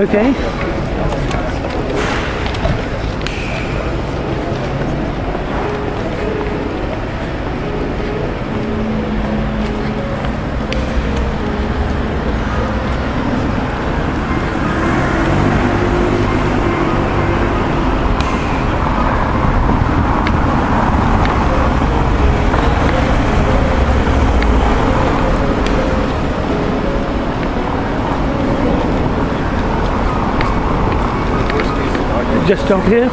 Okay. Just stop here.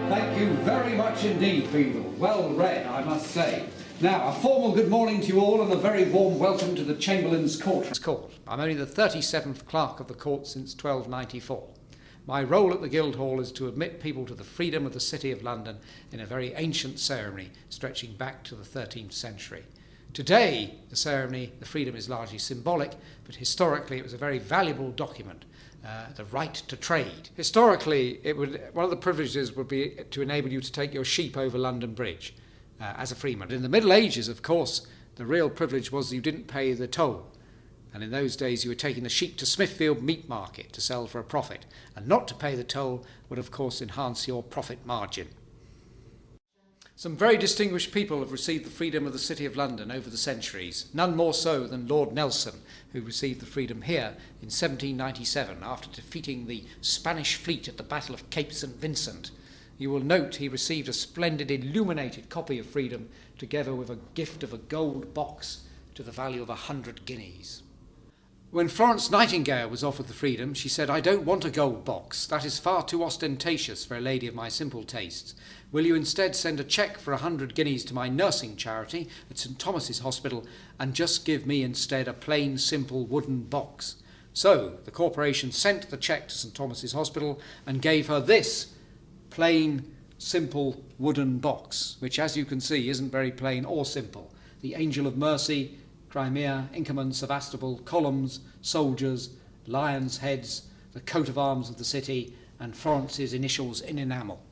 Thank you very much indeed, people. Well read, I must say. Now, a formal good morning to you all and a very warm welcome to the Chamberlain's Court. I'm only the 37th clerk of the court since 1294. My role at the Guildhall is to admit people to the freedom of the City of London in a very ancient ceremony stretching back to the 13th century. Today, the ceremony, the freedom is largely symbolic, but historically it was a very valuable document. The right to trade. Historically, one of the privileges would be to enable you to take your sheep over London Bridge as a freeman. In the Middle Ages, of course, the real privilege was you didn't pay the toll. And in those days, you were taking the sheep to Smithfield Meat Market to sell for a profit. And not to pay the toll would, of course, enhance your profit margin. Some very distinguished people have received the freedom of the City of London over the centuries, none more so than Lord Nelson, who received the freedom here in 1797 after defeating the Spanish fleet at the Battle of Cape St. Vincent. You will note he received a splendid illuminated copy of freedom together with a gift of a gold box to the value of 100 guineas. When Florence Nightingale was offered the freedom, she said, "I don't want a gold box. That is far too ostentatious for a lady of my simple tastes. Will you instead send a cheque for 100 guineas to my nursing charity at St. Thomas's Hospital and just give me instead a plain, simple wooden box?" So the corporation sent the cheque to St. Thomas's Hospital and gave her this plain, simple wooden box, which, as you can see, isn't very plain or simple. The Angel of Mercy, Crimea, Inkerman, Sevastopol, columns, soldiers, lions' heads, the coat of arms of the city, and Florence's initials in enamel.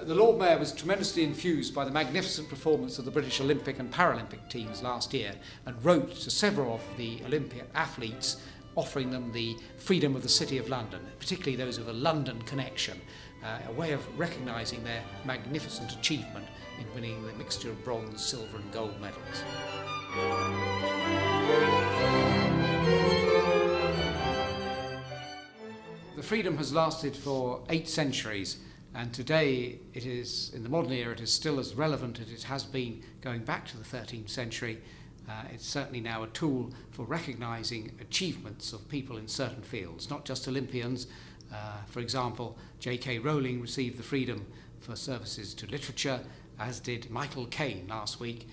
The Lord Mayor was tremendously enthused by the magnificent performance of the British Olympic and Paralympic teams last year and wrote to several of the Olympic athletes offering them the freedom of the City of London, particularly those with a London connection, a way of recognising their magnificent achievement in winning the mixture of bronze, silver and gold medals. The freedom has lasted for 8 centuries, and today it is, in the modern era, it is still as relevant as it has been going back to the 13th century. It's certainly now a tool for recognising achievements of people in certain fields, not just Olympians. For example, J.K. Rowling received the freedom for services to literature, as did Michael Caine last week,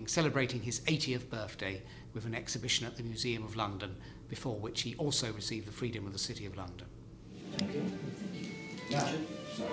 celebrating his 80th birthday with an exhibition at the Museum of London, before which he also received the freedom of the City of London. Thank you. Now, so,